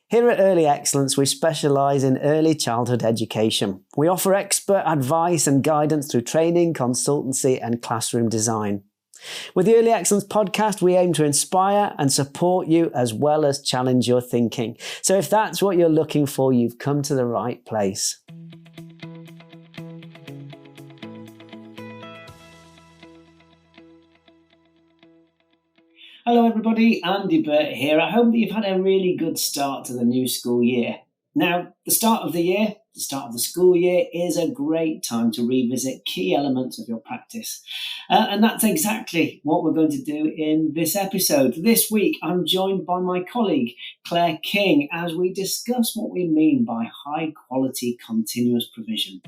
Here at Early Excellence, we specialise in early childhood education. We offer expert advice and guidance through training, consultancy and classroom design. With the Early Excellence podcast, we aim to inspire and support you as well as challenge your thinking. So if that's what you're looking for, you've come to the right place. Hello everybody, Andy Burt here. I hope that you've had a really good start to the new school year. Now, the start of the school year is a great time to revisit key elements of your practice. And that's exactly what we're going to do in this episode. This week, I'm joined by my colleague, Claire King, as we discuss what we mean by high quality continuous provision.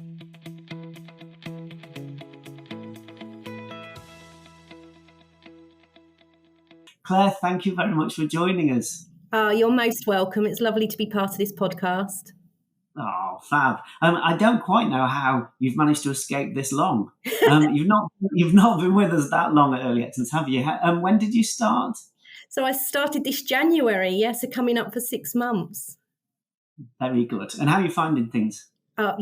Claire, thank you very much for joining us. You're most welcome. It's lovely to be part of this podcast. Oh, fab. I don't quite know how you've managed to escape this long. You've not been with us that long at Early Excellence, have you? When did you start? So I started this January, so coming up for 6 months. Very good. And how are you finding things?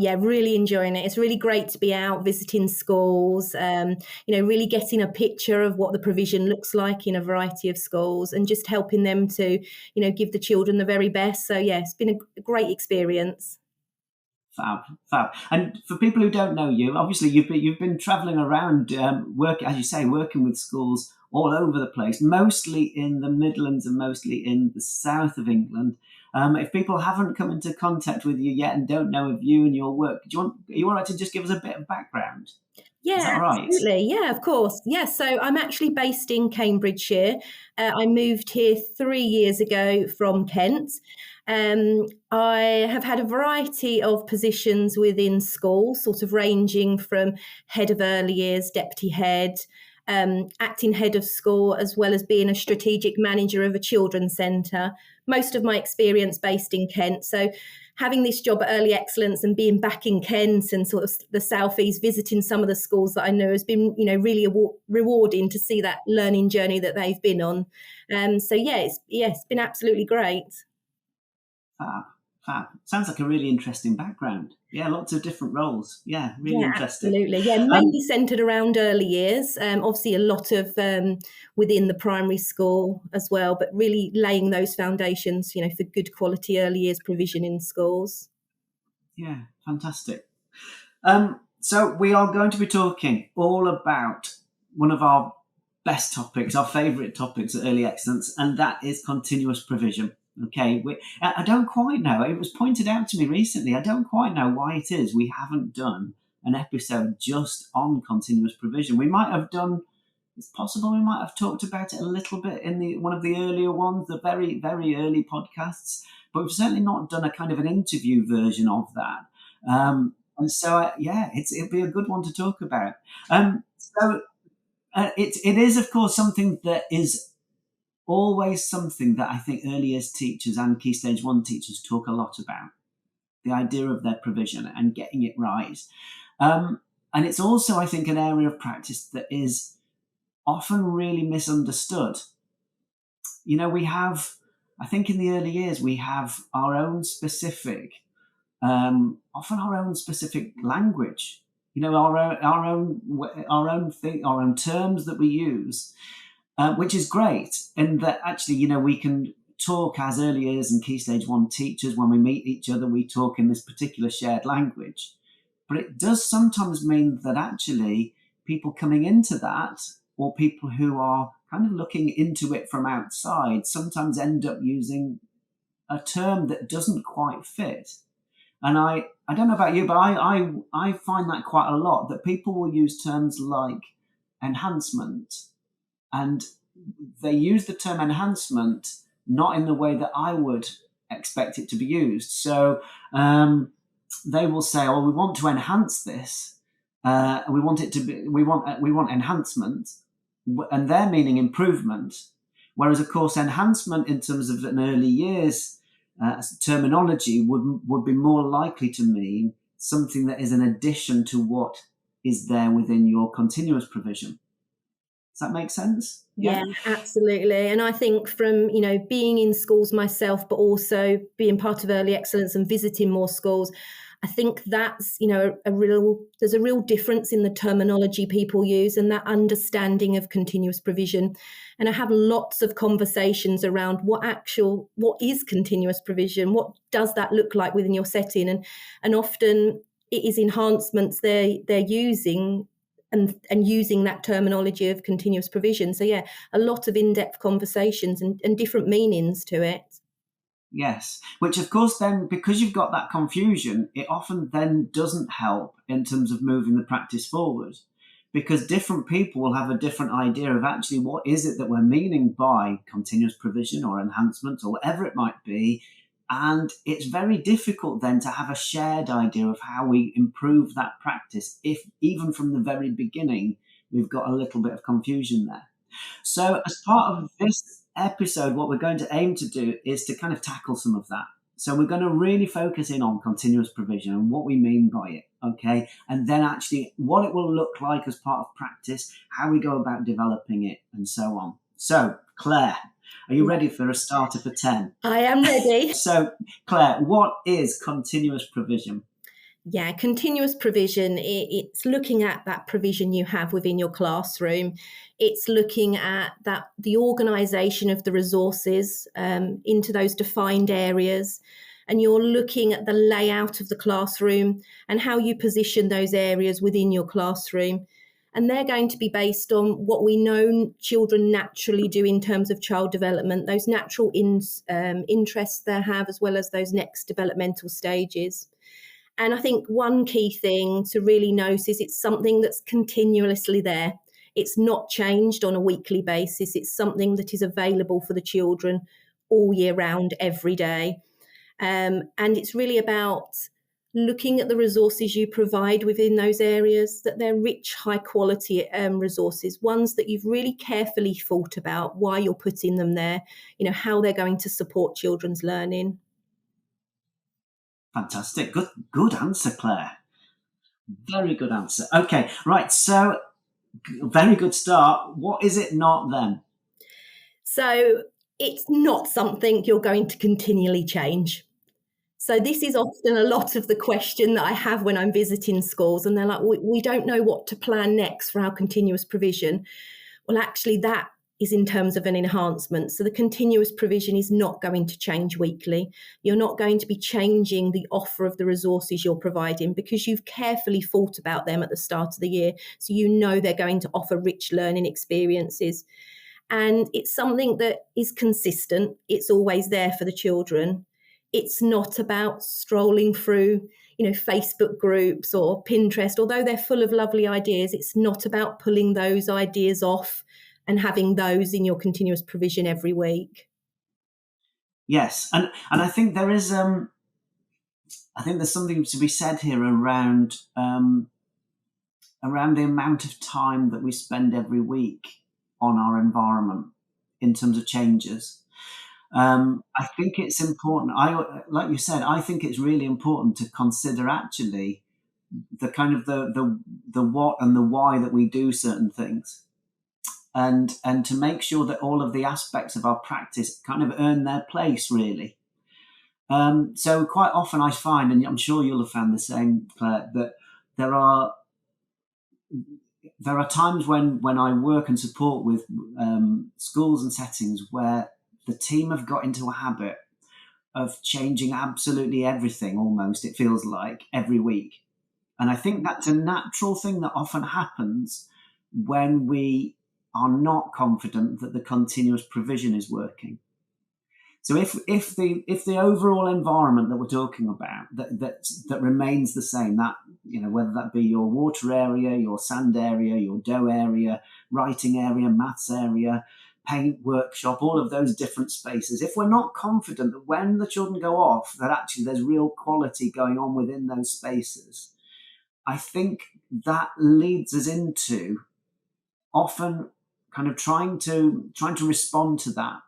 Really enjoying it. It's really great to be out visiting schools, really getting a picture of what the provision looks like in a variety of schools and just helping them to, give the children the very best. So, it's been a great experience. Fab. And for people who don't know you, obviously you've been travelling around, working with schools all over the place, mostly in the Midlands and mostly in the south of England. If people haven't come into contact with you yet and don't know of you and your work, are you all right to just give us a bit of background? Yeah, is that right? Absolutely. Yeah, of course. Yeah, so I'm actually based in Cambridgeshire. I moved here 3 years ago from Kent. I have had a variety of positions within school, sort of ranging from head of early years, deputy head, acting head of school, as well as being a strategic manager of a children's centre. Most of my experience based in Kent. So having this job at Early Excellence and being back in Kent and sort of the South East, visiting some of the schools that I know has been, really rewarding to see that learning journey that they've been on. It's been absolutely great. Fab. Sounds like a really interesting background. Yeah, lots of different roles. Yeah, really interesting. Absolutely. Yeah, mainly centred around early years. Obviously, a lot of within the primary school as well, but really laying those foundations, for good quality early years provision in schools. Yeah, fantastic. So we are going to be talking all about one of our best topics, our favourite topics at Early Excellence, and that is continuous provision. Okay, I don't quite know. It was pointed out to me recently. I don't quite know why it is we haven't done an episode just on continuous provision. We might have done. It's possible we might have talked about it a little bit in one of the earlier ones, the very, very early podcasts. But we've certainly not done a kind of an interview version of that. And so, it'd be a good one to talk about. It is, of course, something that is always something that I think early years teachers and Key Stage 1 teachers talk a lot about, the idea of their provision and getting it right. And it's also, I think, an area of practice that is often really misunderstood. We have, I think in the early years, we have our own specific, often our own specific language, our own terms that we use. Which is great in that actually, we can talk as early years and Key Stage 1 teachers. When we meet each other, we talk in this particular shared language. But it does sometimes mean that actually people coming into that, or people who are kind of looking into it from outside, sometimes end up using a term that doesn't quite fit. And I don't know about you, but I find that quite a lot, that people will use terms like enhancement. And they use the term enhancement not in the way that I would expect it to be used. So they will say, "Oh, we want to enhance this. We want it to be. We want enhancement," and they're meaning improvement. Whereas, of course, enhancement in terms of an early years terminology would be more likely to mean something that is an addition to what is there within your continuous provision. Does that make sense? Yeah, absolutely. And I think from, being in schools myself, but also being part of Early Excellence and visiting more schools, I think that's, there's a real difference in the terminology people use and that understanding of continuous provision. And I have lots of conversations around what is continuous provision? What does that look like within your setting? And often it is enhancements they're using and using that terminology of continuous provision. So yeah, a lot of in-depth conversations and different meanings to it. Yes, which of course then, because you've got that confusion, it often then doesn't help in terms of moving the practice forward, because different people will have a different idea of actually what is it that we're meaning by continuous provision or enhancement or whatever it might be. And it's very difficult then to have a shared idea of how we improve that practice if even from the very beginning we've got a little bit of confusion there. So as part of this episode, what we're going to aim to do is to kind of tackle some of that. So we're going to really focus in on continuous provision and what we mean by it, okay? And then actually what it will look like as part of practice, how we go about developing it, and so on. So, Claire, are you ready for a starter for 10? I am ready. So, Claire, what is continuous provision? Yeah, continuous provision, it's looking at that provision you have within your classroom. It's looking at the organisation of the resources into those defined areas. And you're looking at the layout of the classroom and how you position those areas within your classroom. And they're going to be based on what we know children naturally do in terms of child development, those natural interests they have, as well as those next developmental stages. And I think one key thing to really notice is it's something that's continuously there. It's not changed on a weekly basis. It's something that is available for the children all year round, every day. And it's really about looking at the resources you provide within those areas, that they're rich, high quality resources, ones that you've really carefully thought about why you're putting them there, how they're going to support children's learning. Fantastic. Good answer, Claire. Very good answer. Okay, right. So, very good start. What is it not then? So, it's not something you're going to continually change. So this is often a lot of the question that I have when I'm visiting schools, and they're like, we don't know what to plan next for our continuous provision. Well, actually, that is in terms of an enhancement. So the continuous provision is not going to change weekly. You're not going to be changing the offer of the resources you're providing because you've carefully thought about them at the start of the year. So you know they're going to offer rich learning experiences. And it's something that is consistent. It's always there for the children. It's not about strolling through, Facebook groups or Pinterest. Although they're full of lovely ideas, it's not about pulling those ideas off and having those in your continuous provision every week. Yes, and I think there is I think there's something to be said here around the amount of time that we spend every week on our environment in terms of changes. I think it's important. Like you said, I think it's really important to consider actually the kind of the what and the why that we do certain things. And to make sure that all of the aspects of our practice kind of earn their place, really. So quite often I find, and I'm sure you'll have found the same, Claire, that there are times when I work and support with schools and settings where the team have got into a habit of changing absolutely everything, almost, it feels like, every week. And I think that's a natural thing that often happens when we are not confident that the continuous provision is working. So if the overall environment that we're talking about that remains the same, that whether that be your water area, your sand area, your dough area, writing area, maths area, paint workshop, all of those different spaces, if we're not confident that when the children go off that actually there's real quality going on within those spaces, I think that leads us into often kind of trying to respond to that.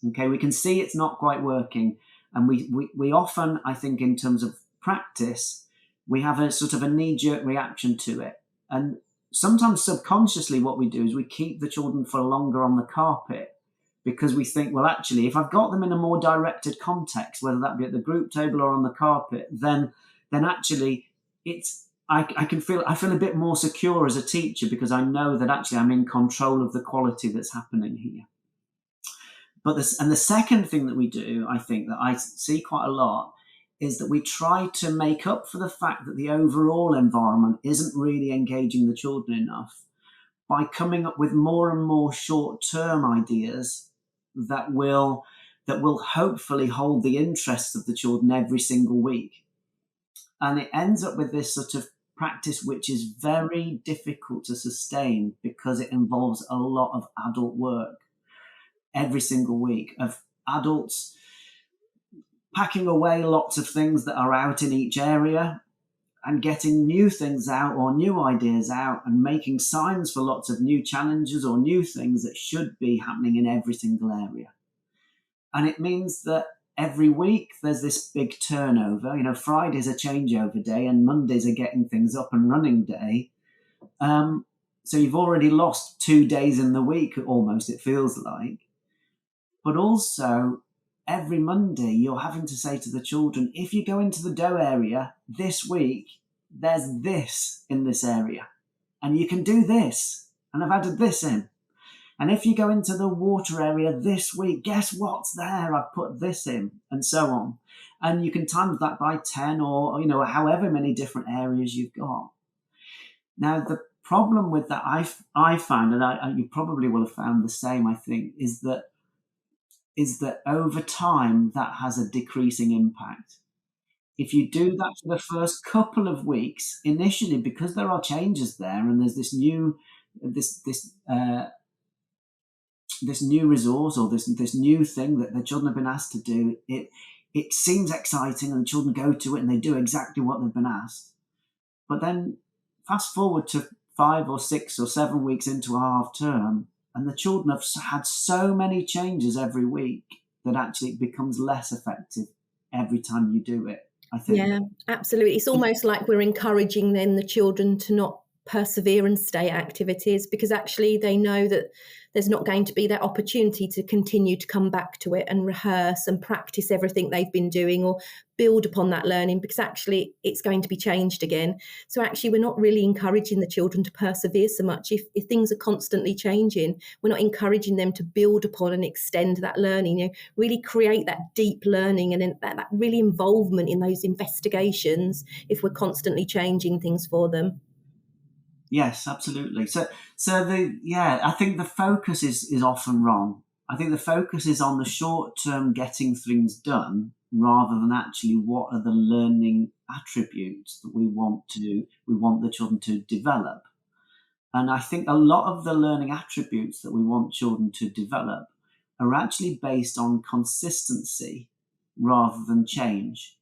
Okay, we can see it's not quite working, and we often, I think, in terms of practice, we have a sort of a knee-jerk reaction to it. And sometimes subconsciously what we do is we keep the children for longer on the carpet, because we think, well, actually, if I've got them in a more directed context, whether that be at the group table or on the carpet, then actually I feel a bit more secure as a teacher, because I know that actually I'm in control of the quality that's happening here. But the second thing that we do, I think, that I see quite a lot, is that we try to make up for the fact that the overall environment isn't really engaging the children enough by coming up with more and more short-term ideas that will hopefully hold the interest of the children every single week. And it ends up with this sort of practice which is very difficult to sustain, because it involves a lot of adult work every single week, of adults packing away lots of things that are out in each area and getting new things out or new ideas out, and making signs for lots of new challenges or new things that should be happening in every single area. And it means that every week there's this big turnover. Friday's a changeover day and Mondays are getting things up and running day. So you've already lost 2 days in the week, almost, it feels like. But also, every Monday, you're having to say to the children, if you go into the dough area this week, there's this in this area, and you can do this, and I've added this in. And if you go into the water area this week, guess what's there? I've put this in, and so on. And you can times that by 10 or, however many different areas you've got. Now, the problem with that, I found, and you probably will have found the same, I think, is that over time that has a decreasing impact. If you do that for the first couple of weeks, initially, because there are changes there, and there's this new resource, or this new thing that the children have been asked to do, it seems exciting, and the children go to it and they do exactly what they've been asked. But then fast forward to 5 or 6 or 7 weeks into a half term, and the children have had so many changes every week that actually it becomes less effective every time you do it, I think. Yeah, absolutely. It's almost like we're encouraging then the children to not persevere and stay at activities, because actually they know that there's not going to be that opportunity to continue to come back to it and rehearse and practice everything they've been doing or build upon that learning, because actually it's going to be changed again. So actually we're not really encouraging the children to persevere so much. If things are constantly changing, we're not encouraging them to build upon and extend that learning, really create that deep learning and that really involvement in those investigations if we're constantly changing things for them. Yes, absolutely. So I think the focus is often wrong. I think the focus is on the short term getting things done, rather than actually what are the learning attributes that we want the children to develop. And I think a lot of the learning attributes that we want children to develop are actually based on consistency rather than change.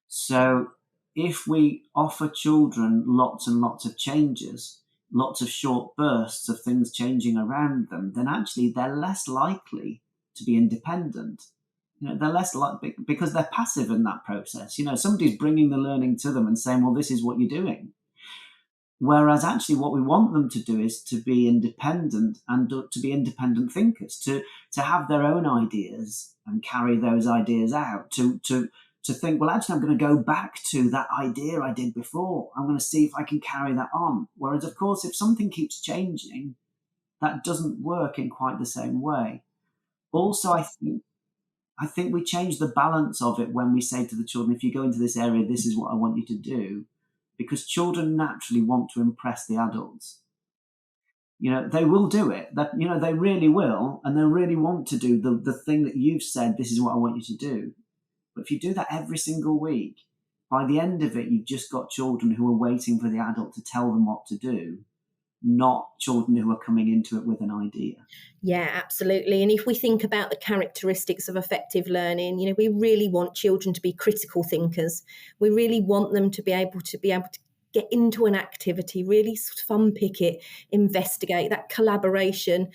So if we offer children lots and lots of changes, lots of short bursts of things changing around them, then actually they're less likely to be independent. They're less likely, because they're passive in that process. Somebody's bringing the learning to them and saying, well, this is what you're doing. Whereas actually what we want them to do is to be independent, and to be independent thinkers, to have their own ideas and carry those ideas out, to think, well, actually, I'm going to go back to that idea I did before. I'm going to see if I can carry that on. Whereas, of course, if something keeps changing, that doesn't work in quite the same way. Also, I think we change the balance of it when we say to the children, if you go into this area, this is what I want you to do, because children naturally want to impress the adults. They will do it. They really will, and they really want to do the thing that you've said, this is what I want you to do. But if you do that every single week, by the end of it, you've just got children who are waiting for the adult to tell them what to do, not children who are coming into it with an idea. Yeah, absolutely. And if we think about the characteristics of effective learning, we really want children to be critical thinkers. We really want them to be able to get into an activity, really sort of unpick it, investigate that collaboration.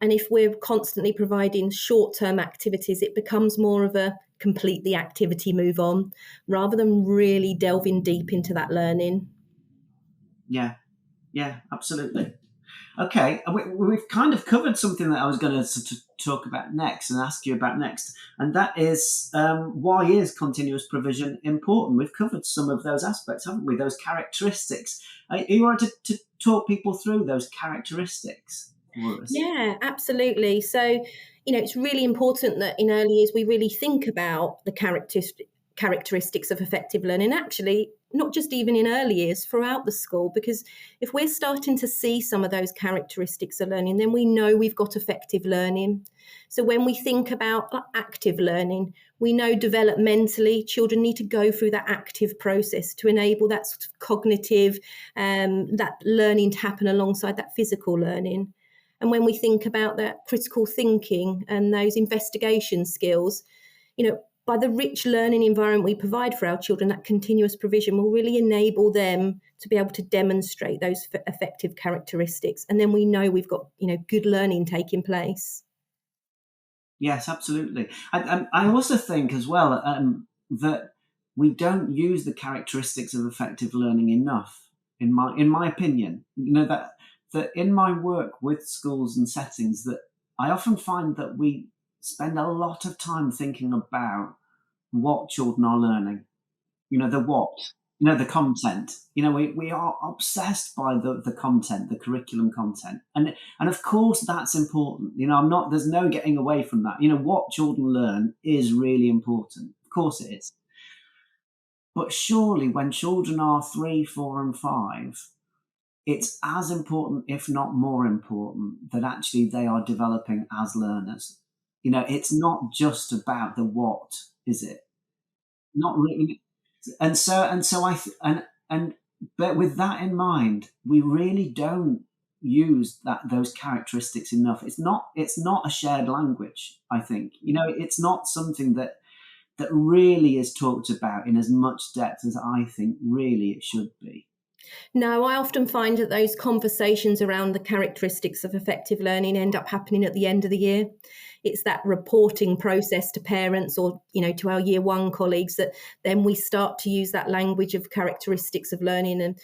And if we're constantly providing short-term activities, it becomes more of a complete the activity, move on, rather than really delving deep into that learning. Yeah, Yeah, absolutely. Okay, we've kind of covered something that I was going to sort of talk about next and ask you about next, and that is why is continuous provision important? We've covered some of those aspects, haven't we? Those characteristics. You want to talk people through those characteristics for us? Yeah, absolutely. So, it's really important that in early years we really think about the characteristics of effective learning, actually, not just even in early years, throughout the school, because if we're starting to see some of those characteristics of learning, then we know we've got effective learning. So when we think about active learning, we know developmentally children need to go through that active process to enable that sort of cognitive, that learning to happen alongside that physical learning. And when we think about that critical thinking and those investigation skills, by the rich learning environment we provide for our children, that continuous provision will really enable them to be able to demonstrate those effective characteristics. And then we know we've got, good learning taking place. Yes, absolutely. I also think as well that we don't use the characteristics of effective learning enough. In my opinion, that in my work with schools and settings, that I often find that we spend a lot of time thinking about what children are learning. The what, the content. We are obsessed by the content, the curriculum content. And of course that's important. There's no getting away from that. What children learn is really important. Of course it is. But surely when children are 3, 4, and 5, it's as important, if not more important, that actually they are developing as learners. It's not just about the what, is it? Not really. And so and but with that in mind, we really don't use those characteristics enough. It's not a shared language. I think it's not something that really is talked about in as much depth as I think really it should be. No, I often find that those conversations around the characteristics of effective learning end up happening at the end of the year. It's that reporting process to parents or, to our year one colleagues that then we start to use that language of characteristics of learning.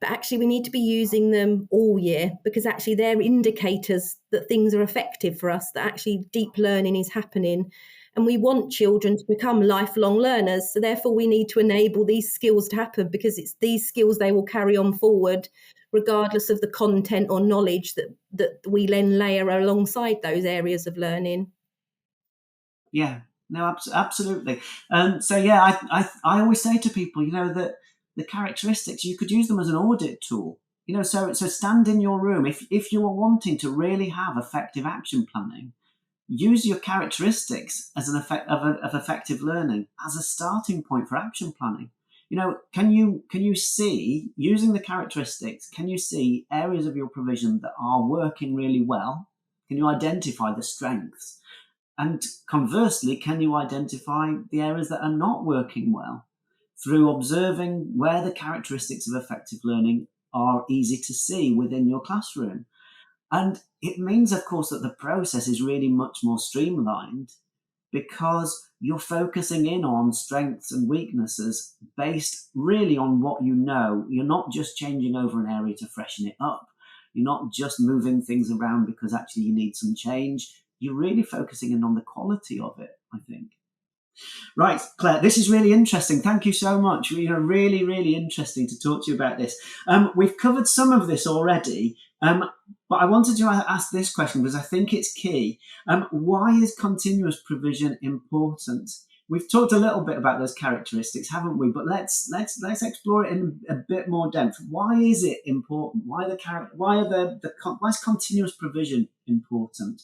But actually we need to be using them all year, because actually they're indicators that things are effective for us, that actually deep learning is happening. And we want children to become lifelong learners. So therefore we need to enable these skills to happen, because it's these skills they will carry on forward regardless of the content or knowledge that we then layer alongside those areas of learning. Yeah, no, absolutely. So yeah, I always say to people, that the characteristics, you could use them as an audit tool. So stand in your room if you are wanting to really have effective action planning. Use your characteristics as an effect of effective learning as a starting point for action planning. Can you see, using the characteristics, can you see areas of your provision that are working really well? Can you identify the strengths? And conversely, can you identify the areas that are not working well through observing where the characteristics of effective learning are easy to see within your classroom? And it means, of course, that the process is really much more streamlined, because you're focusing in on strengths and weaknesses based really on what you know. You're not just changing over an area to freshen it up. You're not just moving things around because actually you need some change. You're really focusing in on the quality of it, I think. Right, Claire, this is really interesting. Thank you so much. Really, really interesting to talk to you about this. We've covered some of this already, but I wanted to ask this question because I think it's key. Why is continuous provision important? We've talked a little bit about those characteristics, haven't we? But let's explore it in a bit more depth. Why is it important? Why is continuous provision important?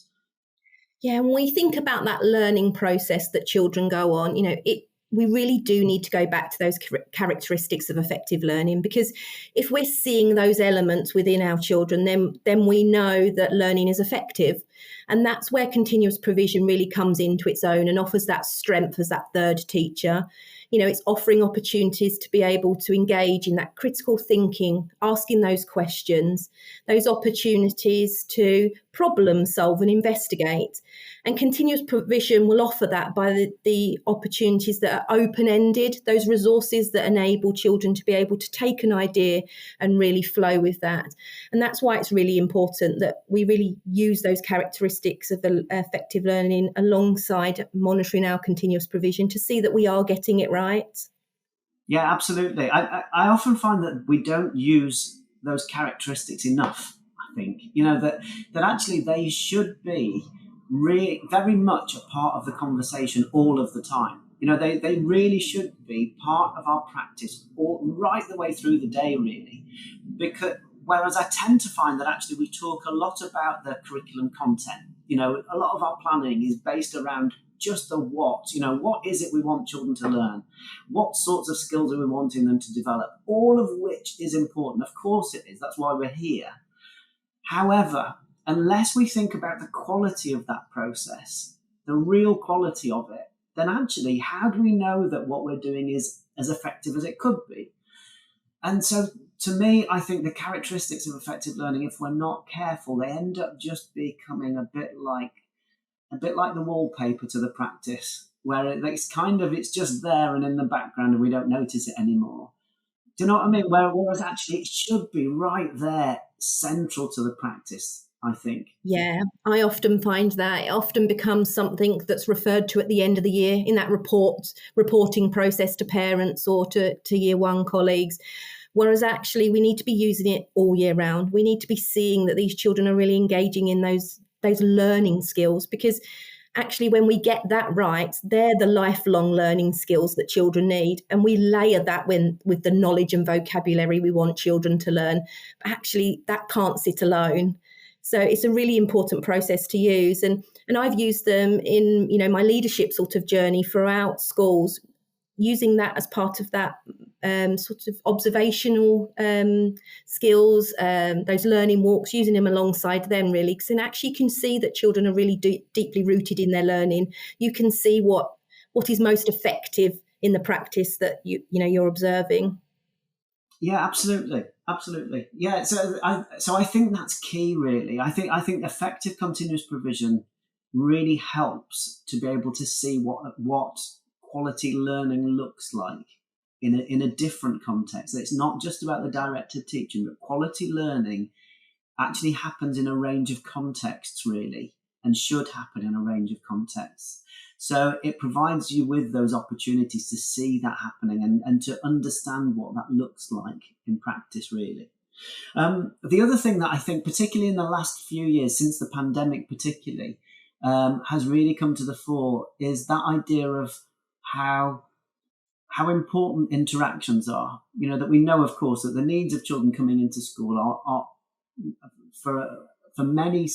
Yeah, when we think about that learning process that children go on, we really do need to go back to those characteristics of effective learning, because if we're seeing those elements within our children, then we know that learning is effective. And that's where continuous provision really comes into its own and offers that strength as that third teacher. It's offering opportunities to be able to engage in that critical thinking, asking those questions, those opportunities to problem solve and investigate. And continuous provision will offer that by the opportunities that are open-ended, those resources that enable children to be able to take an idea and really flow with that. And that's why it's really important that we really use those characteristics of the effective learning alongside monitoring our continuous provision to see that we are getting it right. Yeah, absolutely. I often find that we don't use those characteristics enough, I think. That actually they should be very much a part of the conversation all of the time. They really should be part of our practice right the way through the day, really. Whereas I tend to find that actually we talk a lot about the curriculum content. A lot of our planning is based around just the what. What is it we want children to learn? What sorts of skills are we wanting them to develop? All of which is important. Of course it is. That's why we're here. However, unless we think about the quality of that process, the real quality of it, then actually, how do we know that what we're doing is as effective as it could be? And so, to me, I think the characteristics of effective learning, if we're not careful, they end up just becoming a bit like the wallpaper to the practice, where it's just there and in the background and we don't notice it anymore. Do you know what I mean? Whereas actually it should be right there, central to the practice, I think. Yeah, I often find that it often becomes something that's referred to at the end of the year in that reporting process to parents or to year one colleagues. Whereas actually we need to be using it all year round. We need to be seeing that these children are really engaging in those learning skills, because actually when we get that right, they're the lifelong learning skills that children need. And we layer that with the knowledge and vocabulary we want children to learn. But actually that can't sit alone. So it's a really important process to use. And I've used them in, my leadership sort of journey throughout schools, using that as part of that sort of observational skills, those learning walks, using them alongside them really, because then actually you can see that children are really deeply rooted in their learning. You can see what is most effective in the practice that you're observing. Yeah, absolutely. Yeah, so I think that's key, really. I think effective continuous provision really helps to be able to see what quality learning looks like in a different context. It's not just about the directed teaching, but quality learning actually happens in a range of contexts, really, and should happen in a range of contexts. So it provides you with those opportunities to see that happening and to understand what that looks like in practice, really. The other thing that I think, particularly in the last few years, since the pandemic particularly, has really come to the fore is that idea of how important interactions are. That we know, of course, that the needs of children coming into school are for many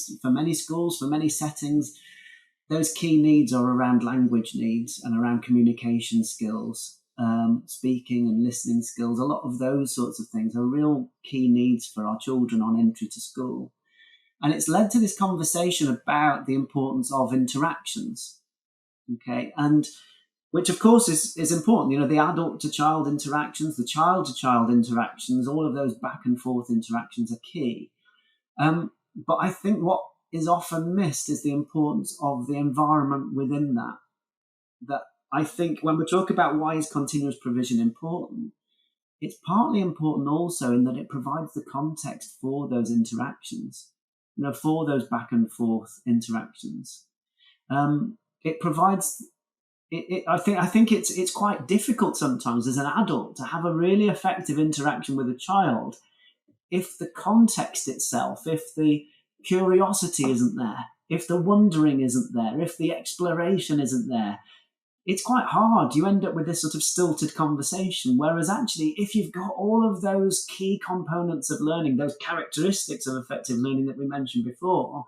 schools, for many settings, those key needs are around language needs and around communication skills, speaking and listening skills. A lot of those sorts of things are real key needs for our children on entry to school. And it's led to this conversation about the importance of interactions. Okay, and which of course is important. The adult to child interactions, the child to child interactions, all of those back and forth interactions are key. But I think what is often missed is the importance of the environment within that. That I think when we talk about why is continuous provision important, it's partly important also in that it provides the context for those interactions, for those back and forth interactions. It provides. I think it's quite difficult sometimes as an adult to have a really effective interaction with a child if the context itself, if the curiosity isn't there, if the wondering isn't there, if the exploration isn't there. It's quite hard. You end up with this sort of stilted conversation. Whereas actually, if you've got all of those key components of learning, those characteristics of effective learning that we mentioned before,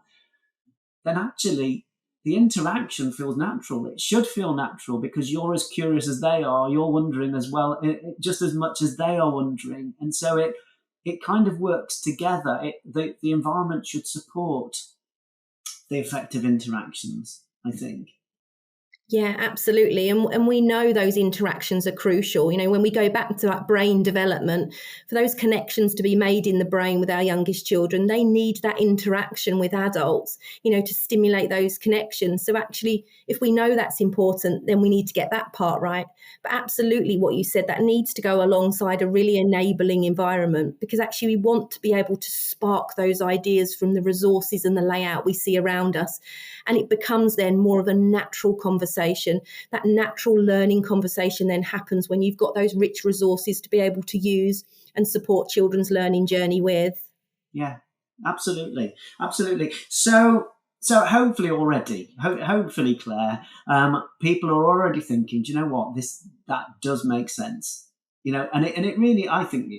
then actually the interaction feels natural. It should feel natural because you're as curious as they are. You're wondering as well, just as much as they are wondering. And so it kind of works together. The environment should support the effective interactions, I think. Yeah, absolutely. And we know those interactions are crucial. You know, when we go back to that brain development, for those connections to be made in the brain with our youngest children, they need that interaction with adults, you know, to stimulate those connections. So actually, if we know that's important, then we need to get that part right. But absolutely what you said, that needs to go alongside a really enabling environment, because actually we want to be able to spark those ideas from the resources and the layout we see around us. And it becomes then more of a natural conversation. That natural learning conversation then happens when you've got those rich resources to be able to use and support children's learning journey with. Yeah, absolutely. Absolutely. So hopefully already, hopefully, Claire, people are already thinking, do you know what, that does make sense, you know, and it really, I think,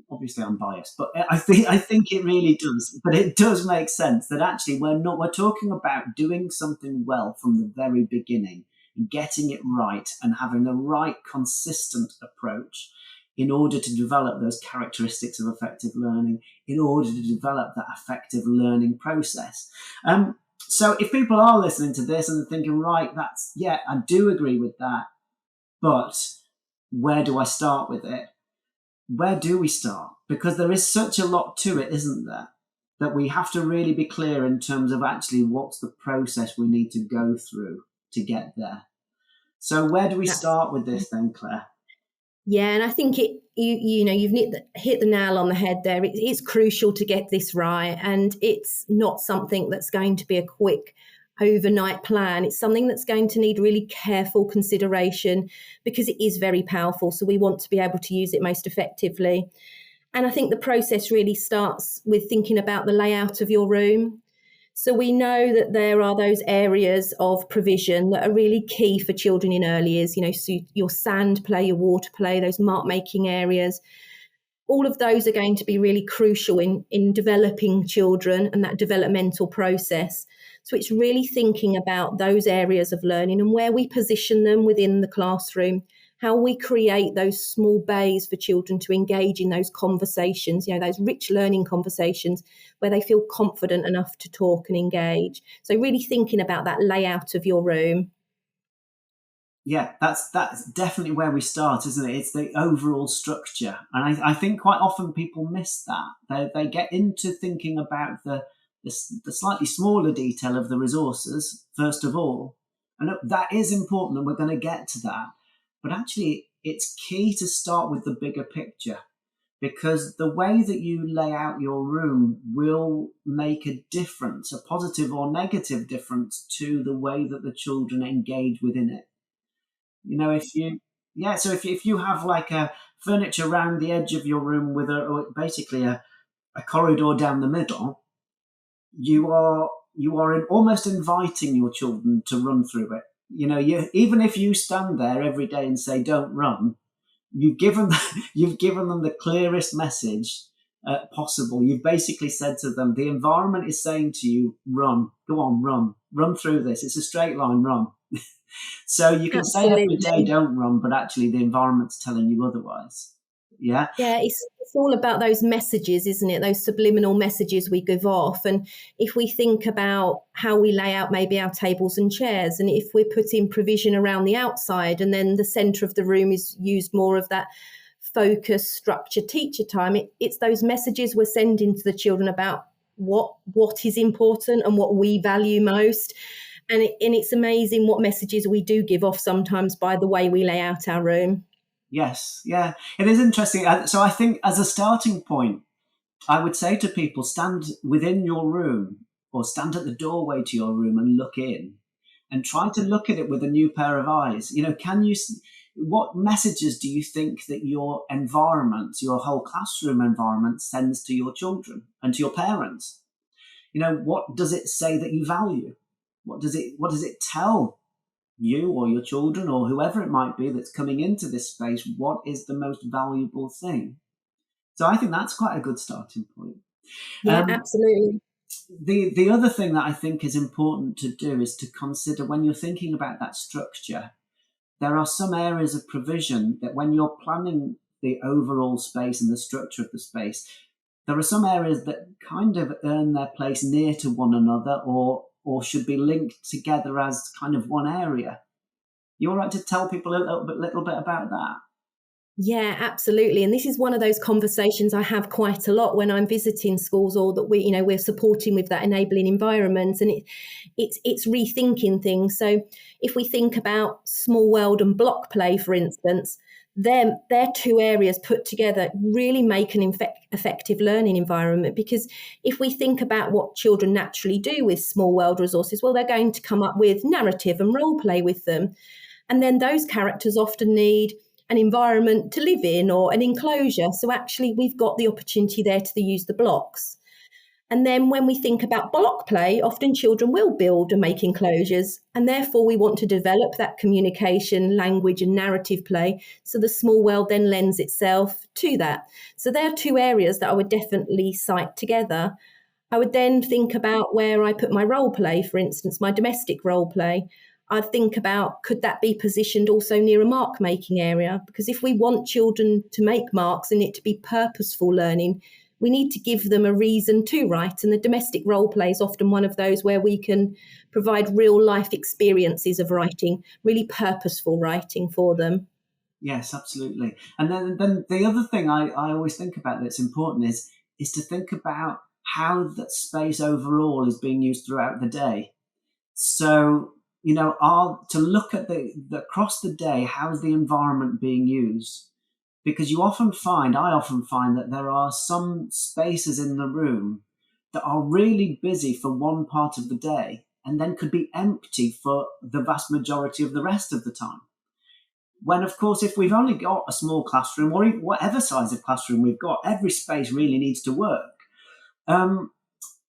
obviously I'm biased, but I think it really does. But it does make sense that actually we're talking about doing something well from the very beginning, getting it right, and having the right consistent approach in order to develop those characteristics of effective learning, in order to develop that effective learning process. So if people are listening to this and thinking, right, I do agree with that, but where do I start with it? Where do we start? Because there is such a lot to it, isn't there? That we have to really be clear in terms of actually what's the process we need to go through to get there. So where do we start with this then, Claire? Yeah, and I think you've hit the nail on the head there. It's crucial to get this right, and it's not something that's going to be a quick overnight plan. It's something that's going to need really careful consideration, because it is very powerful. So we want to be able to use it most effectively. And I think the process really starts with thinking about the layout of your room. So we know that there are those areas of provision that are really key for children in early years, you know, so your sand play, your water play, those mark making areas. All of those are going to be really crucial in developing children and that developmental process. So it's really thinking about those areas of learning and where we position them within the classroom, how we create those small bays for children to engage in those conversations, you know, those rich learning conversations where they feel confident enough to talk and engage. So really thinking about that layout of your room. Yeah, that's definitely where we start, isn't it? It's the overall structure. And I think quite often people miss that. They get into thinking about the slightly smaller detail of the resources, first of all. And that is important, and we're going to get to that. But actually, it's key to start with the bigger picture, because the way that you lay out your room will make a difference, a positive or negative difference, to the way that the children engage within it. You know, if you have like a furniture around the edge of your room with basically a corridor down the middle, you are almost inviting your children to run through it. You know, even if you stand there every day and say don't run, you've given them the clearest message possible. You've basically said to them, the environment is saying to you, run, go on, run through this. It's a straight line, run. So you can say every day don't run, but actually the environment's telling you otherwise. Yeah. Yeah, it's all about those messages, isn't it? Those subliminal messages we give off. And if we think about how we lay out maybe our tables and chairs, and if we're putting provision around the outside and then the centre of the room is used more of that focus, structured teacher time, it's those messages we're sending to the children about what is important and what we value most. And it's amazing what messages we do give off sometimes by the way we lay out our room. Yes, yeah, it is interesting. So I think as a starting point, I would say to people, stand within your room or stand at the doorway to your room and look in and try to look at it with a new pair of eyes. You know, what messages do you think that your environment, your whole classroom environment, sends to your children and to your parents? You know, what does it say that you value? What does it tell you or your children or whoever it might be that's coming into this space? What is the most valuable thing? So I think that's quite a good starting point. Yeah, absolutely. The other thing that I think is important to do is to consider, when you're thinking about that structure, there are some areas of provision that when you're planning the overall space and the structure of the space, there are some areas that kind of earn their place near to one another or or should be linked together as kind of one area. You all right to tell people a little bit about that? Yeah, absolutely. And this is one of those conversations I have quite a lot when I'm visiting schools, or that we're supporting with that enabling environment, and it's rethinking things. So if we think about small world and block play, for instance, they're two areas put together really make an effective learning environment. Because if we think about what children naturally do with small world resources, well, they're going to come up with narrative and role play with them. And then those characters often need an environment to live in or an enclosure. So actually, we've got the opportunity there to use the blocks. And then when we think about block play, often children will build and make enclosures. And therefore, we want to develop that communication, language, and narrative play. So the small world then lends itself to that. So there are two areas that I would definitely cite together. I would then think about where I put my role play, for instance, my domestic role play. I'd think about, could that be positioned also near a mark making area? Because if we want children to make marks and it to be purposeful learning, we need to give them a reason to write. And the domestic role play is often one of those where we can provide real life experiences of writing, really purposeful writing for them. Yes, absolutely. And then the other thing I always think about that's important is to think about how that space overall is being used throughout the day. So, to look at the across the day, how is the environment being used? Because I often find that there are some spaces in the room that are really busy for one part of the day and then could be empty for the vast majority of the rest of the time. When, of course, if we've only got a small classroom, or even whatever size of classroom we've got, every space really needs to work.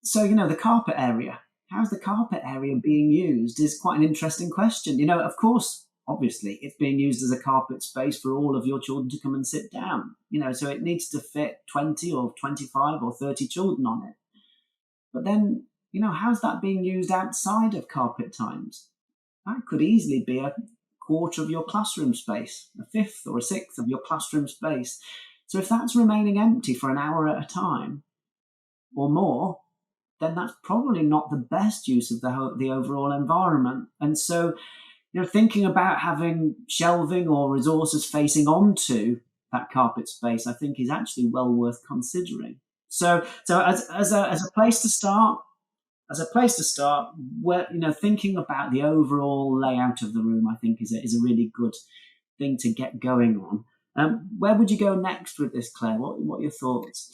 So, the carpet area. How's the carpet area being used is quite an interesting question. Of course, obviously, it's being used as a carpet space for all of your children to come and sit down. So it needs to fit 20 or 25 or 30 children on it. But then, how's that being used outside of carpet times? That could easily be a quarter of your classroom space, a fifth or a sixth of your classroom space. So if that's remaining empty for an hour at a time or more, then that's probably not the best use of the overall environment. And so, thinking about having shelving or resources facing onto that carpet space, I think is actually well worth considering. So as a place to start, where thinking about the overall layout of the room, I think is a really good thing to get going on. Where would you go next with this, Claire? What are your thoughts?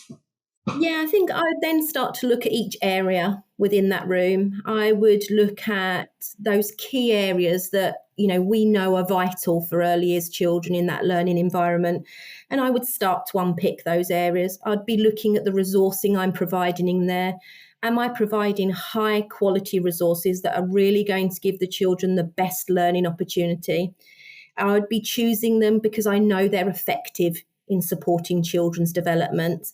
Yeah, I think I would then start to look at each area within that room. I would look at those key areas that, we know are vital for early years children in that learning environment. And I would start to unpick those areas. I'd be looking at the resourcing I'm providing in there. Am I providing high quality resources that are really going to give the children the best learning opportunity? I would be choosing them because I know they're effective in supporting children's development.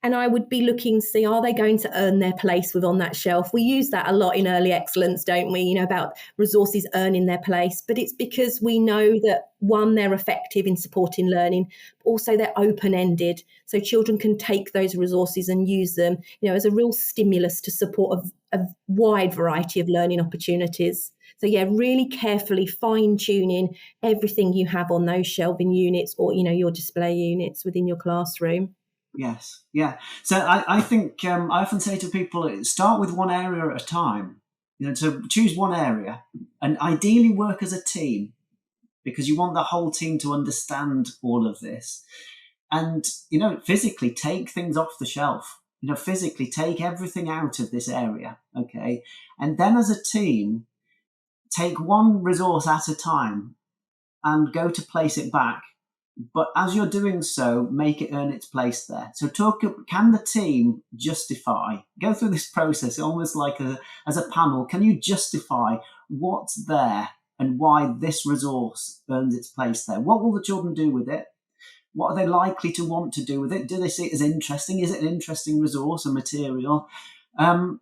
And I would be looking to see, are they going to earn their place on that shelf? We use that a lot in early excellence, don't we? About resources earning their place. But it's because we know that, one, they're effective in supporting learning, but also they're open-ended. So children can take those resources and use them, as a real stimulus to support a wide variety of learning opportunities. So, really carefully fine-tuning everything you have on those shelving units or, your display units within your classroom. Yes, yeah. So I think I often say to people, start with one area at a time. So choose one area and ideally work as a team, because you want the whole team to understand all of this. And, physically take things off the shelf. Physically take everything out of this area, okay? And then as a team, take one resource at a time and go to place it back. But as you're doing so, make it earn its place there. So can the team go through this process almost like as a panel? Can you justify what's there and why this resource earns its place there? What will the children do with it? What are they likely to want to do with it? Do they see it as interesting? Is it an interesting resource or material? And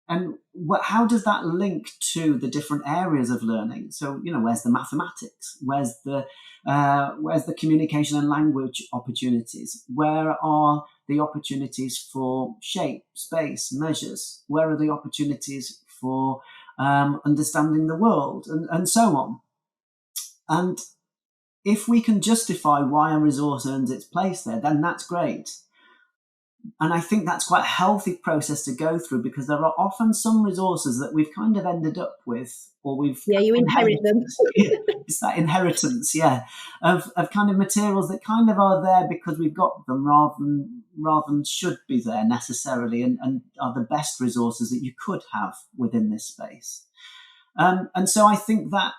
how does that link to the different areas of learning? So, where's the mathematics? Where's the communication and language opportunities? Where are the opportunities for shape, space, measures? Where are the opportunities for understanding the world, and so on? And if we can justify why a resource earns its place there, then that's great. And I think that's quite a healthy process to go through, because there are often some resources that we've kind of ended up with, or we've... Yeah, you inherit them. It's that inheritance, of kind of materials that kind of are there because we've got them rather than should be there necessarily, and are the best resources that you could have within this space. And so I think that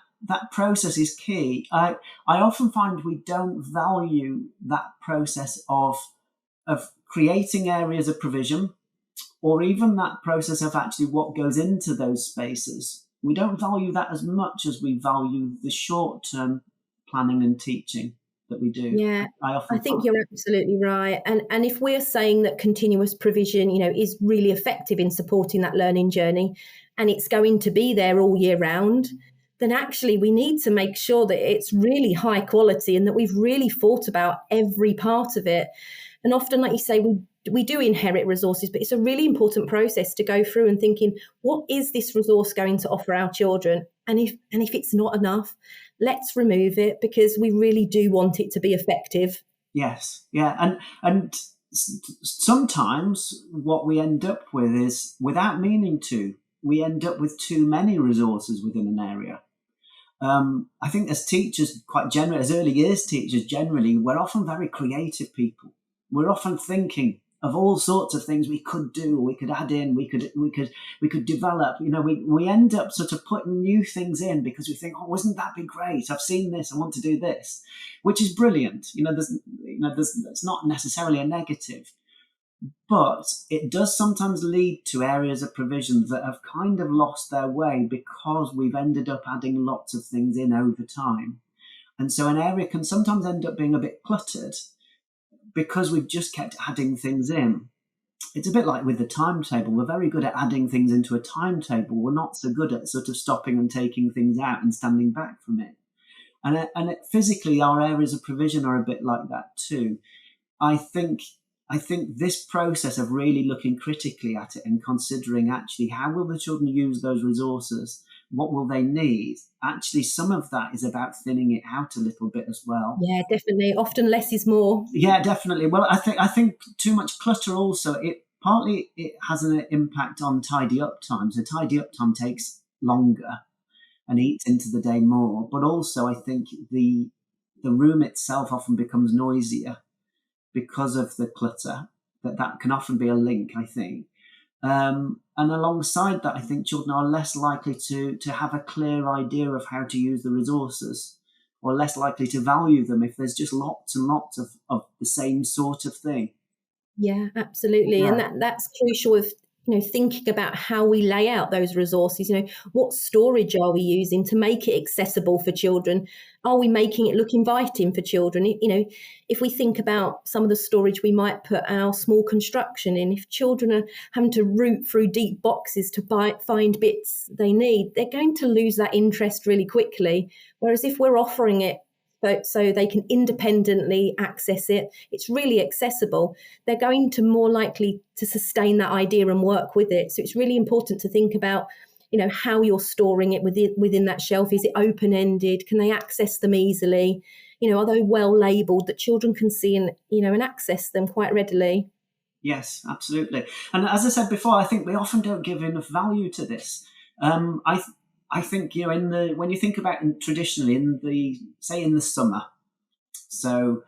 process is key. I often find we don't value that process of creating areas of provision, or even that process of actually what goes into those spaces. We don't value that as much as we value the short-term planning and teaching that we do. Yeah, I think you're absolutely right. And if we're saying that continuous provision, is really effective in supporting that learning journey, and it's going to be there all year round, then actually we need to make sure that it's really high quality and that we've really thought about every part of it. And often, like you say, we do inherit resources, but it's a really important process to go through and thinking, what is this resource going to offer our children? And if it's not enough, let's remove it, because we really do want it to be effective. Yes, yeah. And sometimes what we end up with is, without meaning to, we end up with too many resources within an area. I think as teachers, quite generally, as early years teachers generally, we're often very creative people. We're often thinking of all sorts of things we could do, we could add in, we could develop. We end up sort of putting new things in because we think, oh, wouldn't that be great? I've seen this, I want to do this, which is brilliant. It's not necessarily a negative, but it does sometimes lead to areas of provision that have kind of lost their way because we've ended up adding lots of things in over time. And so an area can sometimes end up being a bit cluttered because we've just kept adding things in. It's a bit like with the timetable. We're very good at adding things into a timetable. We're not so good at sort of stopping and taking things out and standing back from it. And physically, our areas of provision are a bit like that too. I think this process of really looking critically at it and considering actually how will the children use those resources, what will they need? Actually, some of that is about thinning it out a little bit as well. Yeah, definitely. Often less is more. Yeah, definitely. Well, I think too much clutter also, it has an impact on tidy up time. So tidy up time takes longer and eats into the day more. But also I think the room itself often becomes noisier because of the clutter. That can often be a link, I think. And alongside that, I think children are less likely to have a clear idea of how to use the resources, or less likely to value them if there's just lots and lots of the same sort of thing. Yeah, absolutely. Yeah. And that's crucial with thinking about how we lay out those resources. What storage are we using to make it accessible for children? Are we making it look inviting for children? If we think about some of the storage we might put our small construction in, if children are having to root through deep boxes to find bits they need, they're going to lose that interest really quickly. Whereas if we're offering it so they can independently access it, it's really accessible, they're going to more likely to sustain that idea and work with it. So it's really important to think about, how you're storing it within that shelf. Is it open-ended? Can they access them easily? Are they well labelled that children can see and access them quite readily? Yes, absolutely. And as I said before, I think we often don't give enough value to this. I think, when you think about traditionally in the summer, so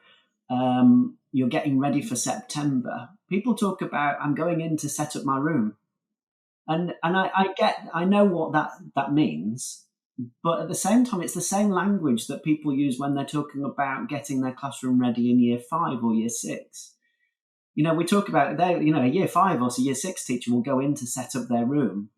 you're getting ready for September, people talk about, I'm going in to set up my room. And I know what that means, but at the same time, it's the same language that people use when they're talking about getting their classroom ready in year 5 or year 6. We talk about a year 5 or so year 6 teacher will go in to set up their room.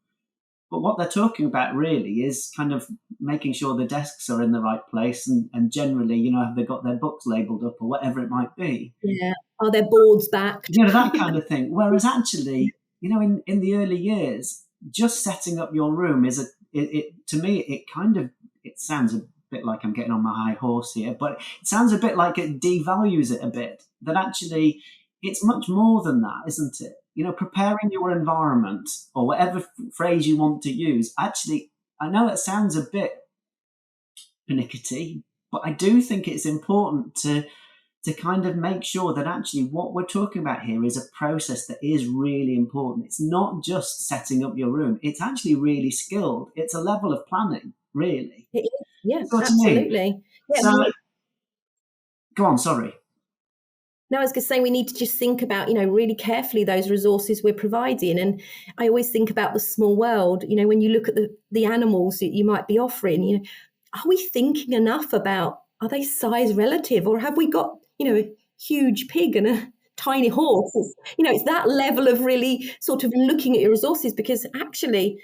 But what they're talking about really is kind of making sure the desks are in the right place and generally, have they got their books labelled up or whatever it might be. Yeah. Are their boards back? That kind of thing. Whereas actually, in the early years, just setting up your room is to me, it sounds a bit like I'm getting on my high horse here, but it sounds a bit like it devalues it a bit, that actually it's much more than that, isn't it? Preparing your environment, or whatever phrase you want to use. Actually, I know it sounds a bit pernickety, but I do think it's important to kind of make sure that actually what we're talking about here is a process that is really important. It's not just setting up your room. It's actually really skilled. It's a level of planning, really. It is. Yeah, So what absolutely. I mean? Yeah, So, go on, sorry. No, I was going to say we need to just think about, really carefully those resources we're providing. And I always think about the small world. When you look at the animals that you might be offering, are we thinking enough about, are they size relative, or have we got, a huge pig and a tiny horse? It's that level of really sort of looking at your resources, because actually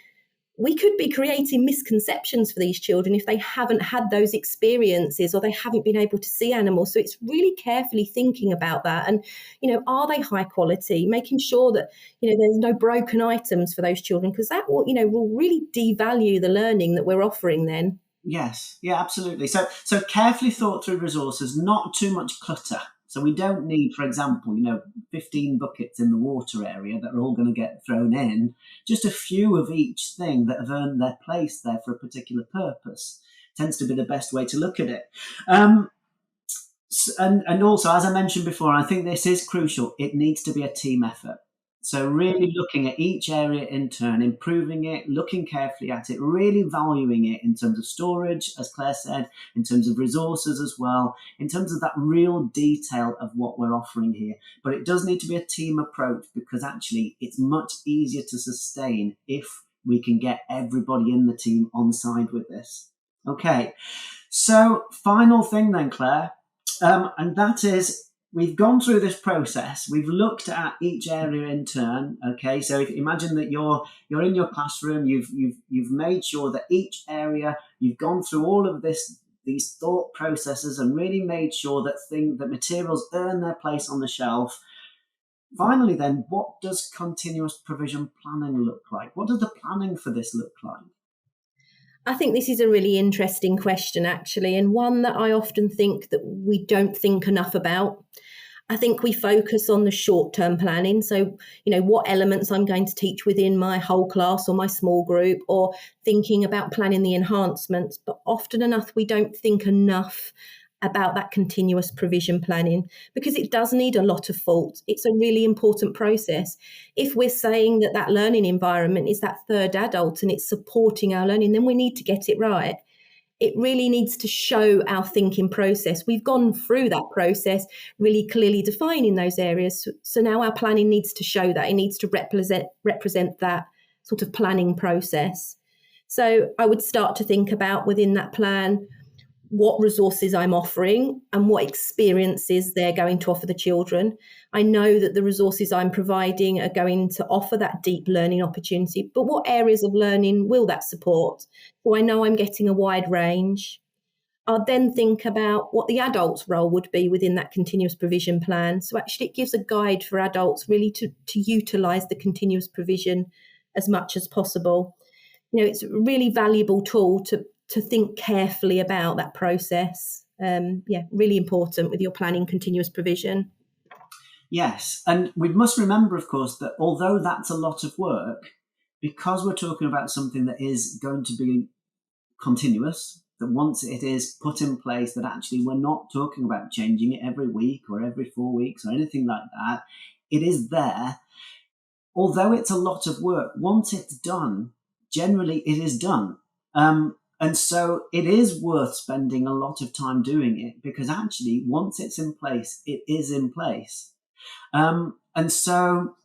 we could be creating misconceptions for these children if they haven't had those experiences, or they haven't been able to see animals. So it's really carefully thinking about that. And, are they high quality? Making sure that, there's no broken items for those children, because that will really devalue the learning that we're offering then. Yes, yeah, absolutely. So carefully thought through resources, not too much clutter. So we don't need, for example, 15 buckets in the water area that are all going to get thrown in. Just a few of each thing that have earned their place there for a particular purpose tends to be the best way to look at it. And also, as I mentioned before, I think this is crucial. It needs to be a team effort. So really looking at each area in turn, improving it, looking carefully at it, really valuing it in terms of storage, as Claire said, in terms of resources as well, in terms of that real detail of what we're offering here. But it does need to be a team approach, because actually it's much easier to sustain if we can get everybody in the team on side with this. Okay, so final thing then, Claire, and that is, we've gone through this process. We've looked at each area in turn. Okay, so if you imagine that you're in your classroom, you've made sure that each area, you've gone through all of these thought processes and really made sure that materials earn their place on the shelf. Finally, then, what does continuous provision planning look like? What does the planning for this look like? I think this is a really interesting question, actually, and one that I often think that we don't think enough about. I think we focus on the short-term planning. So, what elements I'm going to teach within my whole class or my small group, or thinking about planning the enhancements. But often enough, we don't think enough about that continuous provision planning, because it does need a lot of thought. It's a really important process. If we're saying that learning environment is that third adult and it's supporting our learning, then we need to get it right. It really needs to show our thinking process. We've gone through that process, really clearly defining those areas. So now our planning needs to show that. It needs to represent that sort of planning process. So I would start to think about, within that plan, what resources I'm offering and what experiences they're going to offer the children. I know that the resources I'm providing are going to offer that deep learning opportunity, but what areas of learning will that support? So I know I'm getting a wide range. I'll then think about what the adult's role would be within that continuous provision plan. So actually it gives a guide for adults really to utilise the continuous provision as much as possible. It's a really valuable tool to think carefully about that process. Really important with your planning continuous provision. Yes, and we must remember, of course, that although that's a lot of work, because we're talking about something that is going to be continuous, that once it is put in place, that actually we're not talking about changing it every week or every 4 weeks or anything like that. It is there. Although it's a lot of work, once it's done, generally it is done. And so it is worth spending a lot of time doing it, because actually once it's in place, it is in place. And so,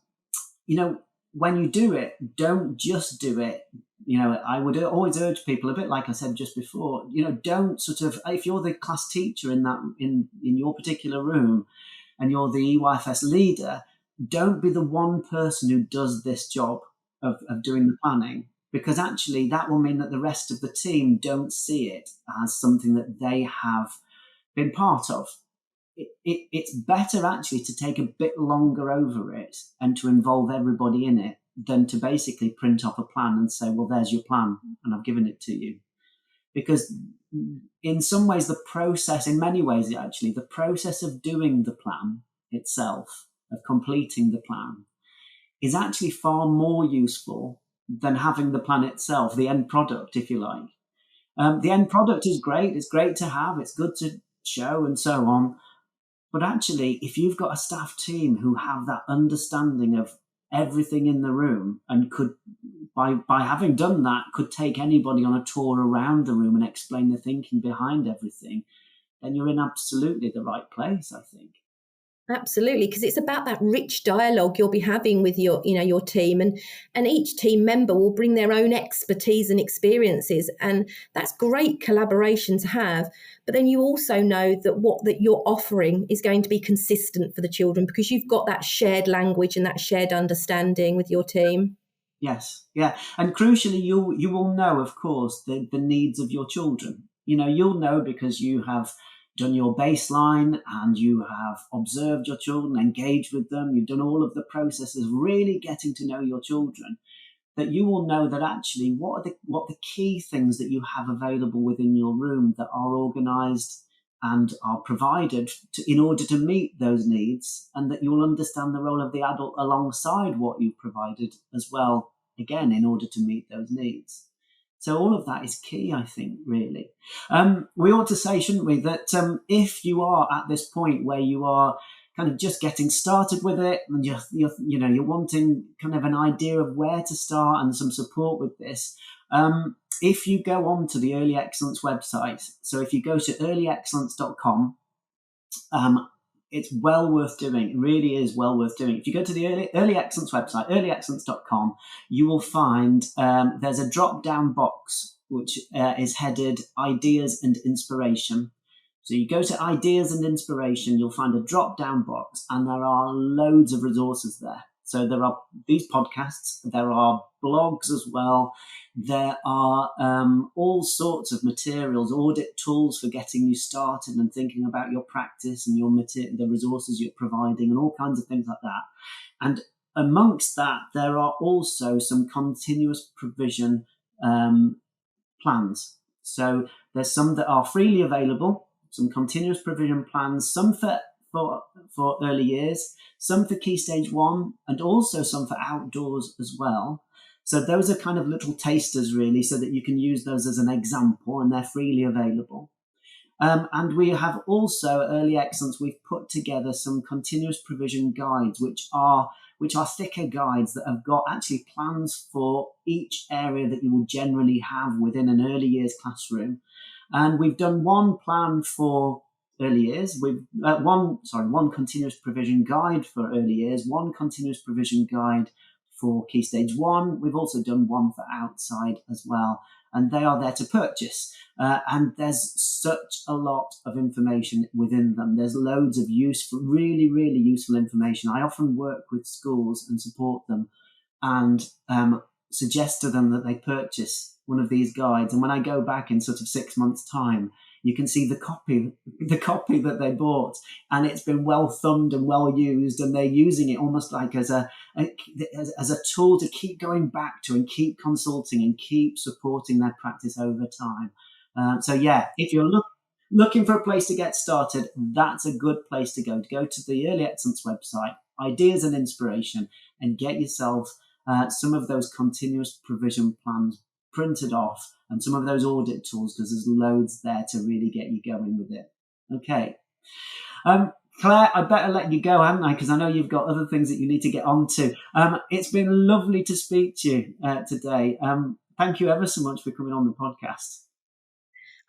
when you do it, don't just do it. I would always urge people, a bit like I said just before, don't sort of, if you're the class teacher in your particular room and you're the EYFS leader, don't be the one person who does this job of doing the planning. Because actually that will mean that the rest of the team don't see it as something that they have been part of. It's better actually to take a bit longer over it and to involve everybody in it, than to basically print off a plan and say, well, there's your plan and I've given it to you. Because in some ways, in many ways, actually, the process of doing the plan itself, of completing the plan, is actually far more useful than having the plan itself, the end product, if you like. The end product is great. It's great to have. It's good to show and so on. But actually, if you've got a staff team who have that understanding of everything in the room and could, by having done that, could take anybody on a tour around the room and explain the thinking behind everything, then you're in absolutely the right place, I think. Absolutely, because it's about that rich dialogue you'll be having with your team, and each team member will bring their own expertise and experiences, and that's great collaboration to have. But then you also know that what that you're offering is going to be consistent for the children because you've got that shared language and that shared understanding with your team. Yes, yeah, and crucially, you will know, of course, the needs of your children. You'll know because you have done your baseline and you have observed your children, engaged with them, you've done all of the processes, really getting to know your children, that you will know that actually what the key things that you have available within your room that are organised and are provided in order to meet those needs, and that you'll understand the role of the adult alongside what you've provided as well, again, in order to meet those needs. So all of that is key, I think, really. We ought to say, shouldn't we, that if you are at this point where you are kind of just getting started with it and you're wanting kind of an idea of where to start and some support with this, if you go on to the Early Excellence website, so if you go to earlyexcellence.com, it's well worth doing. It really is well worth doing. If you go to the Early Excellence website, earlyexcellence.com, you will find there's a drop-down box which is headed Ideas and Inspiration. So you go to Ideas and Inspiration, you'll find a drop-down box, and there are loads of resources there. So there are these podcasts, there are blogs as well, there are all sorts of materials, audit tools for getting you started and thinking about your practice and the resources you're providing and all kinds of things like that. And amongst that, there are also some continuous provision plans. So there's some that are freely available, some continuous provision plans, some for early years, some for Key Stage 1, and also some for outdoors as well. So those are kind of little tasters, really, so that you can use those as an example, and they're freely available. And we have also, Early Excellence, we've put together some continuous provision guides, which are thicker guides that have got actually plans for each area that you will generally have within an early years classroom. And we've done one plan for early years. We've one continuous provision guide for early years, one continuous provision guide for Key Stage 1. We've also done one for outside as well, and they are there to purchase. And there's such a lot of information within them. There's loads of really, really useful information. I often work with schools and support them and suggest to them that they purchase one of these guides. And when I go back in sort of 6 months' time, you can see the copy that they bought, and it's been well thumbed and well used, and they're using it almost like as a tool to keep going back to and keep consulting and keep supporting their practice over time. So yeah, if you're looking for a place to get started, that's a good place to go to the Early Excellence website, Ideas and Inspiration, and get yourself some of those continuous provision plans printed off and some of those audit tools, because there's loads there to really get you going with it. Okay. Claire, I better let you go, haven't I? Because I know you've got other things that you need to get on to. It's been lovely to speak to you today. Thank you ever so much for coming on the podcast.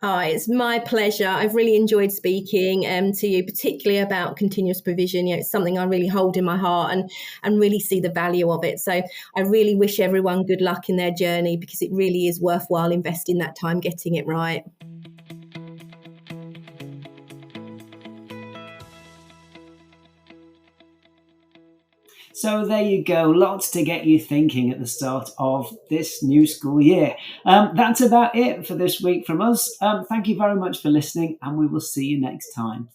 Oh, it's my pleasure. I've really enjoyed speaking to you, particularly about continuous provision. It's something I really hold in my heart and really see the value of it. So I really wish everyone good luck in their journey, because it really is worthwhile investing that time getting it right. So there you go, lots to get you thinking at the start of this new school year. That's about it for this week from us. Thank you very much for listening, and we will see you next time.